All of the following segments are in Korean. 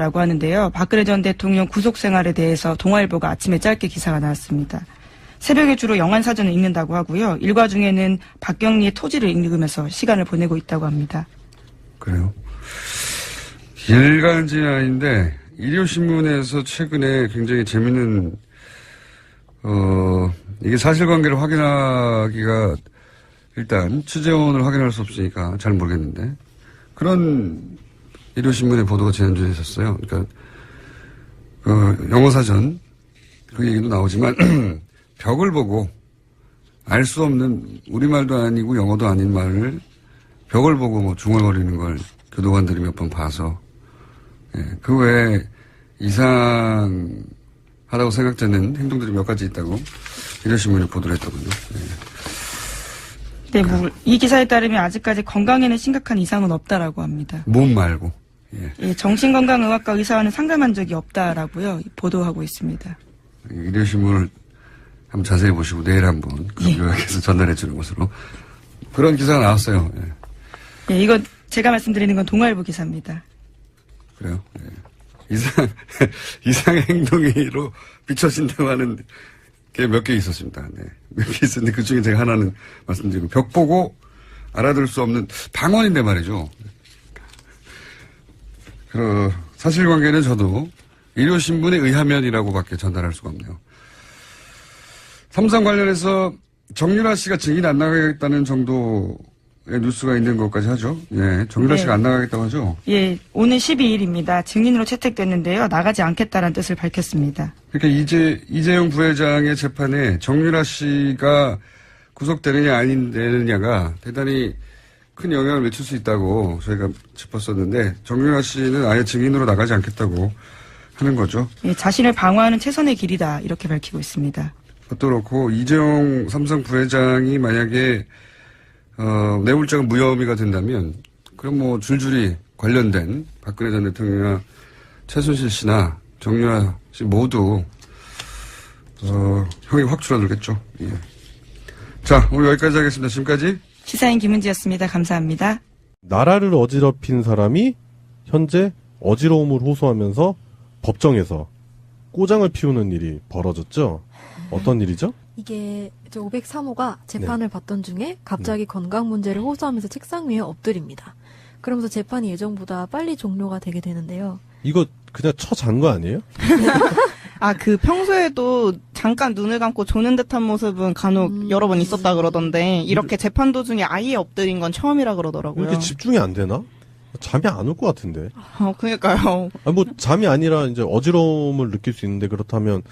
라고 하는데요. 박근혜 전 대통령 구속 생활에 대해서 동아일보가 아침에 짧게 기사가 나왔습니다. 새벽에 주로 영안사전을 읽는다고 하고요. 일과 중에는 박경리의 토지를 읽으면서 시간을 보내고 있다고 합니다. 그래요? 일간지는 아닌데 일요신문에서 최근에 굉장히 재밌는 이게 사실관계를 확인하기가 일단 취재원을 확인할 수 없으니까 잘 모르겠는데 그런 일요신문의 보도가 지난주에 있었어요. 그러니까 영어사전 그 얘기도 나오지만 벽을 보고 알 수 없는 우리말도 아니고 영어도 아닌 말을 벽을 보고 뭐 중얼거리는 걸 교도관들이 몇 번 봐서 그 외에 이상하다고 생각되는 행동들이 몇 가지 있다고 일요신문이 보도를 했더군요. 네, 이 기사에 따르면 아직까지 건강에는 심각한 이상은 없다라고 합니다. 몸 말고. 예, 정신건강의학과 의사와는 상담한 적이 없다라고요. 보도하고 있습니다. 일요신문을 한번 자세히 보시고 내일 한번 요약해서 전달해 주는 것으로. 그런 기사가 나왔어요. 예, 이거 제가 말씀드리는 건 동아일보 기사입니다. 그래요? 이상의 행동으로 비춰진다고 하는 게 몇 개 있었습니다. 몇 개 있었는데 그 중에 제가 하나는 말씀드리고 벽 보고 알아들 수 없는 방언인데 말이죠. 사실관계는 저도 일요신문에 의하면이라고밖에 전달할 수가 없네요. 삼성 관련해서 정유라 씨가 증인 안 나가겠다는 정도의 뉴스가 있는 것까지 하죠. 예, 정유라 씨가 안 나가겠다고 하죠. 예, 오늘 12일입니다. 증인으로 채택됐는데요. 나가지 않겠다는 뜻을 밝혔습니다. 그러니까 이재용 부회장의 재판에 정유라 씨가 구속되느냐 안 되느냐가 대단히 큰 영향을 미칠 수 있다고 저희가 짚었었는데 정유라 씨는 아예 증인으로 나가지 않겠다고 하는 거죠. 예, 자신을 방어하는 최선의 길이다 이렇게 밝히고 있습니다. 그것도 그렇고 이재용 삼성 부회장이 만약에 뇌물죄가 무혐의가 된다면 그럼 뭐 줄줄이 관련된 박근혜 전 대통령이나 최순실 씨나 정유라 씨 모두 형이 확 줄어들겠죠. 예. 자, 오늘 여기까지 하겠습니다. 지금까지 시사인 김은지였습니다. 감사합니다. 나라를 어지럽힌 사람이 현재 어지러움을 호소하면서 법정에서 꼬장을 피우는 일이 벌어졌죠. 어떤 일이죠? 이게 503호가 재판을 받던 중에 갑자기 건강 문제를 호소하면서 책상 위에 엎드립니다. 그러면서 재판이 예정보다 빨리 종료가 되게 되는데요. 이거 그냥 처잔 거 아니에요? 평소에도 잠깐 눈을 감고 조는 듯한 모습은 간혹 여러 번 있었다 그러던데, 이렇게 재판 도중에 아예 엎드린 건 처음이라 그러더라고요. 왜 이렇게 집중이 안 되나? 잠이 안 올 것 같은데. 그러니까요. 잠이 아니라 이제 어지러움을 느낄 수 있는데 그렇다면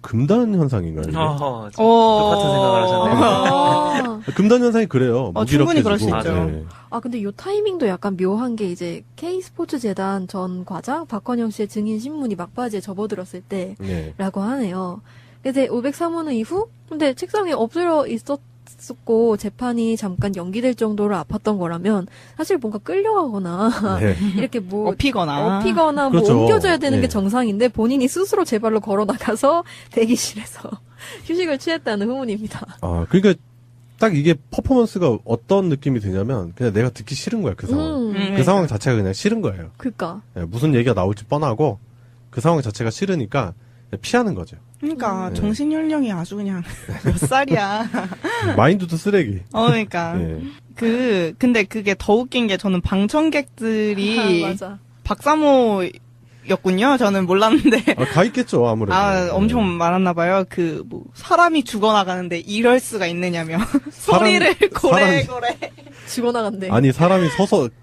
금단 현상인가요? 이게? 똑같은 생각을 하셨네요. 금단 현상이 그래요. 충분히 그럴 수 있죠. 네. 근데 요 타이밍도 약간 묘한 게 이제 K스포츠재단 전 과장 박헌영 씨의 증인 신문이 막바지에 접어들었을 때라고 하네요. 근데 503호는 이후 근데 책상 위에 엎드려 있었고 재판이 잠깐 연기될 정도로 아팠던 거라면 사실 뭔가 끌려가거나 이렇게 뭐 엎히거나 그렇죠. 뭐 옮겨져야 되는 게 정상인데 본인이 스스로 제 발로 걸어 나가서 대기실에서 휴식을 취했다는 후문입니다. 그러니까 딱 이게 퍼포먼스가 어떤 느낌이 드냐면 그냥 내가 듣기 싫은 거야, 그 상황. 그 상황 자체가 그냥 싫은 거예요. 그러니까 무슨 얘기가 나올지 뻔하고 그 상황 자체가 싫으니까 피하는 거죠. 그러니까 정신 연령이 아주 그냥 몇 살이야. 마인드도 쓰레기. 그러니까 근데 그게 더 웃긴 게 저는 방청객들이 맞아. 박사모였군요. 저는 몰랐는데. 가 있겠죠, 아무래도. 엄청 많았나 봐요. 사람이 죽어나가는데 이럴 수가 있느냐며. 소리를 고래고래. 죽어나간대. 아니, 사람이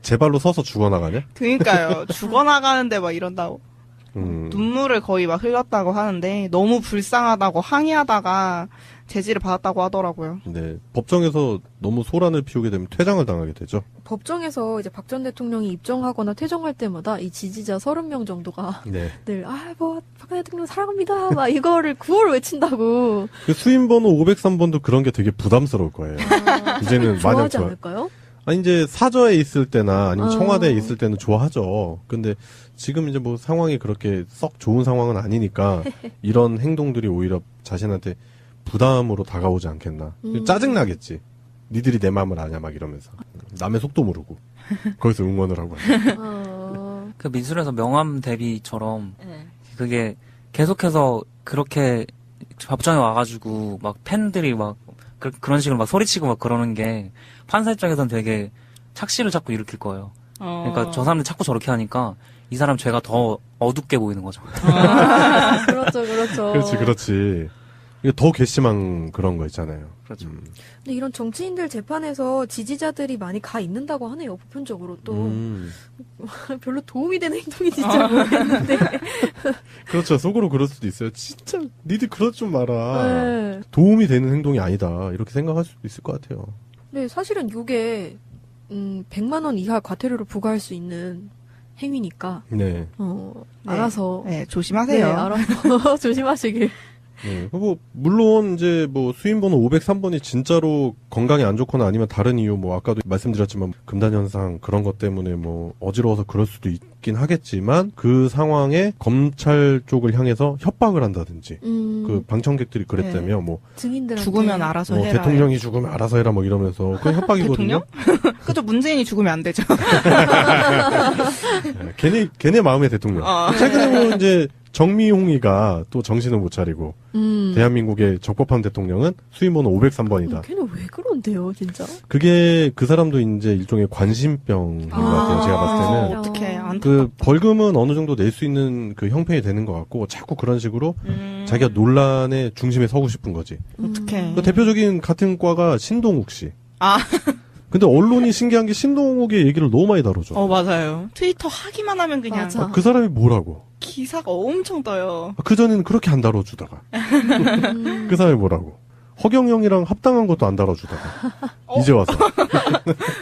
제 발로 서서 죽어나가냐? 그러니까요. 죽어나가는데 막 이런다고. 눈물을 거의 막 흘렸다고 하는데 너무 불쌍하다고 항의하다가 제지를 받았다고 하더라고요. 네. 법정에서 너무 소란을 피우게 되면 퇴장을 당하게 되죠. 법정에서 이제 박 전 대통령이 입정하거나 퇴정할 때마다 이 지지자 30명 정도가 늘 박 대통령 사랑합니다 막 이거를 구호를 외친다고. 그 수임번호 503번도 그런 게 되게 부담스러울 거예요. 이제는 좋아하지 않을까요? 이제 사저에 있을 때나 아니면 청와대에 있을 때는 좋아하죠. 근데 지금 이제 뭐 상황이 그렇게 썩 좋은 상황은 아니니까 이런 행동들이 오히려 자신한테 부담으로 다가오지 않겠나. 짜증나겠지. 니들이 내 마음을 아냐 막 이러면서. 남의 속도 모르고. 거기서 응원을 하고. 그 미술에서 명함 대비처럼 네. 그게 계속해서 그렇게 법정에 와가지고 막 팬들이 막 그런 식으로 막 소리치고 막 그러는 게 판사 입장에서는 되게 착시를 자꾸 일으킬 거예요. 그러니까 저 사람들 자꾸 저렇게 하니까 이 사람 죄가 더 어둡게 보이는 거죠. 그렇죠, 그렇죠. 그렇지. 이게 더 괘씸한 그런 거 있잖아요. 그렇죠. 근데 이런 정치인들 재판에서 지지자들이 많이 가 있는다고 하네요, 보편적으로 또. 별로 도움이 되는 행동인지 잘 모르겠는데. 그렇죠. 속으로 그럴 수도 있어요. 진짜 니들 그러지 좀 마라. 네. 도움이 되는 행동이 아니다. 이렇게 생각할 수도 있을 것 같아요. 네, 사실은 이게 100만 원 이하 과태료를 부과할 수 있는 행위니까. 네. 네. 알아서. 네, 네, 조심하세요. 알아서 조심하시길. 네. 뭐 물론 이제 뭐 수임번호 503번이 진짜로 건강에 안 좋거나 아니면 다른 이유 뭐 아까도 말씀드렸지만 금단 현상 그런 것 때문에 뭐 어지러워서 그럴 수도 있긴 하겠지만 그 상황에 검찰 쪽을 향해서 협박을 한다든지 그 방청객들이 그랬다며 뭐 증인들한테 죽으면 알아서 해라. 대통령이 죽으면 알아서 해라 뭐 이러면서 그건 협박이거든요. 대통령? 그죠, 문재인이 죽으면 안 되죠. 네, 걔네 마음의 대통령. 최근에 뭐 이제 정미홍이가 또 정신을 못 차리고 대한민국의 적법한 대통령은 수임번호 503번이다. 걔는 왜 그런데요, 진짜? 그게 그 사람도 이제 일종의 관심병인 것 같아요. 제가 봤을 때는. 어떻게 안 그 벌금은 어느 정도 낼 수 있는 그 형편이 되는 것 같고 자꾸 그런 식으로 자기가 논란의 중심에 서고 싶은 거지. 어떻게? 그 대표적인 같은 과가 신동욱 씨. 아. 근데 언론이 신기한 게 신동욱의 얘기를 너무 많이 다뤄줘. 맞아요. 트위터 하기만 하면 그냥 맞아. 그 사람이 뭐라고? 기사가 엄청 떠요. 그전에는 그렇게 안 다뤄주다가. 그 사람이 뭐라고? 허경영이랑 합당한 것도 안 다뤄주다가. 이제 와서.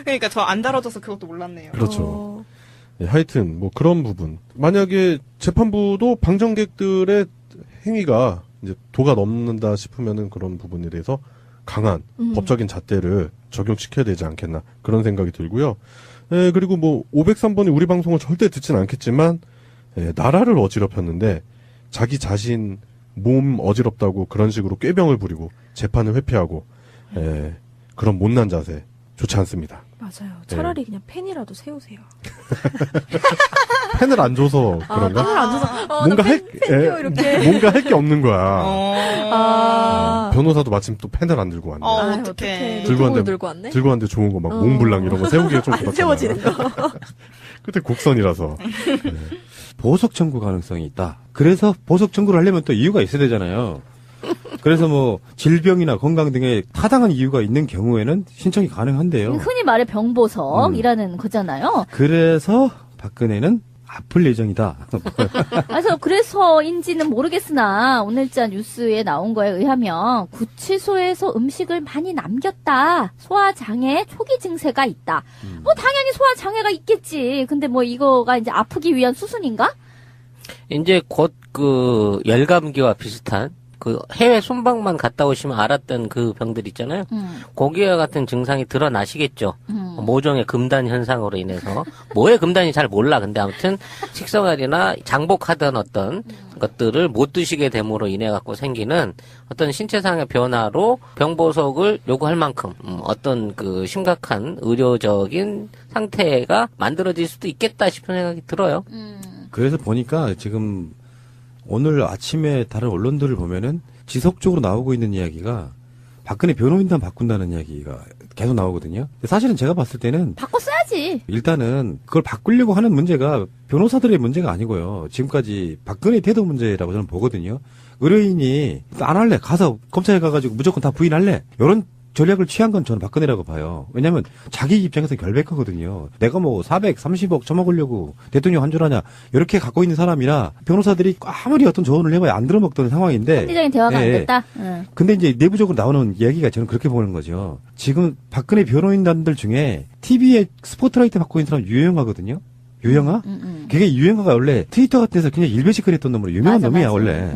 그러니까 저 안 다뤄져서 그것도 몰랐네요. 그렇죠. 예, 하여튼 뭐 그런 부분. 만약에 재판부도 방청객들의 행위가 이제 도가 넘는다 싶으면은 그런 부분에 대해서 강한 법적인 잣대를 적용시켜야 되지 않겠나 그런 생각이 들고요. 예, 그리고 뭐 503번이 우리 방송을 절대 듣진 않겠지만 나라를 어지럽혔는데 자기 자신 몸 어지럽다고 그런 식으로 꾀병을 부리고 재판을 회피하고 그런 못난 자세 좋지 않습니다. 맞아요. 차라리 그냥 펜이라도 세우세요. 펜을 안 줘서 그런가? 펜을 안 줘서 뭔가 펜이요 이렇게. 뭔가 할 게 없는 거야. 변호사도 마침 또 펜을 안 들고 왔네. 어떡해. 들고 왔는데 들고 왔네. 들고 왔는데 좋은 거 막 몽블랑 이런 거 세우기가 좀 안 그렇잖아요. 세워지는 거. 그때 곡선이라서. 보석 청구 가능성이 있다. 그래서 보석 청구를 하려면 또 이유가 있어야 되잖아요. 그래서 뭐 질병이나 건강 등의 타당한 이유가 있는 경우에는 신청이 가능한데요. 흔히 말해 병보석이라는 거잖아요. 그래서 박근혜는 아플 예정이다. 그래서인지는 모르겠으나 오늘자 뉴스에 나온 거에 의하면 구치소에서 음식을 많이 남겼다. 소화장애 초기 증세가 있다. 뭐 당연히 소화장애가 있겠지. 근데 뭐 이거가 이제 아프기 위한 수순인가? 이제 곧 그 열감기와 비슷한 그 해외 순방만 갔다 오시면 알았던 그 병들 있잖아요. 거기와 같은 증상이 드러나시겠죠. 모종의 금단 현상으로 인해서. 뭐의 금단이 잘 몰라. 근데 아무튼 식생활이나 장복하던 어떤 것들을 못 드시게 됨으로 인해 갖고 생기는 어떤 신체상의 변화로 병보석을 요구할 만큼 어떤 그 심각한 의료적인 상태가 만들어질 수도 있겠다 싶은 생각이 들어요. 그래서 보니까 지금 오늘 아침에 다른 언론들을 보면은 지속적으로 나오고 있는 이야기가 박근혜 변호인단 바꾼다는 이야기가 계속 나오거든요. 사실은 제가 봤을 때는 바꿔 써야지. 일단은 그걸 바꾸려고 하는 문제가 변호사들의 문제가 아니고요. 지금까지 박근혜 태도 문제라고 저는 보거든요. 의뢰인이 안 할래. 가서 검찰에 가가지고 무조건 다 부인할래. 이런 전략을 취한 건 저는 박근혜라고 봐요. 왜냐면 자기 입장에서 결백하거든요. 내가 뭐 430억 처먹으려고 대통령 한 줄 아냐. 이렇게 갖고 있는 사람이나 변호사들이 아무리 어떤 조언을 해봐야 안 들어먹던 상황인데. 합리적인 대화가 안 됐다. 근데 이제 내부적으로 나오는 이야기가 저는 그렇게 보는 거죠. 지금 박근혜 변호인단들 중에 TV에 스포트라이트 받고 있는 사람 유영하거든요. 유영아? 그게 유영아가 원래 트위터 같은 데서 그냥 일배식거렸던 놈으로 유명한 놈이야, 원래.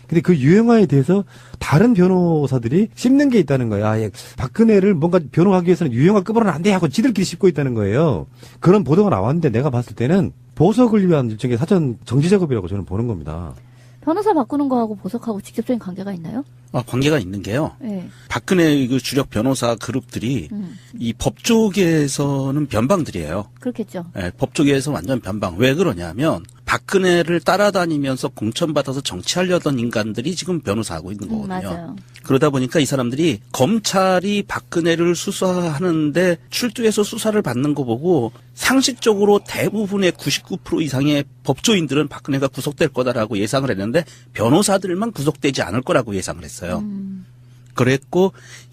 근데 그 유영아에 대해서 다른 변호사들이 씹는 게 있다는 거야. 아, 박근혜를 뭔가 변호하기 위해서는 유영아급으로는 안 돼 하고 지들끼리 씹고 있다는 거예요. 그런 보도가 나왔는데 내가 봤을 때는 보석을 위한 일종의 사전 정지 작업이라고 저는 보는 겁니다. 변호사 바꾸는 거하고 보석하고 직접적인 관계가 있나요? 관계가 있는 게요. 네. 박근혜 그 주력 변호사 그룹들이 이 법조계에서는 변방들이에요. 그렇겠죠. 네, 법조계에서 완전 변방. 왜 그러냐면 박근혜를 따라다니면서 공천받아서 정치하려던 인간들이 지금 변호사하고 있는 거거든요. 맞아요. 그러다 보니까 이 사람들이 검찰이 박근혜를 수사하는데 출두해서 수사를 받는 거 보고 상식적으로 대부분의 99% 이상의 법조인들은 박근혜가 구속될 거다라고 예상을 했는데 변호사들만 구속되지 않을 거라고 예상을 했어요. 그랬고 이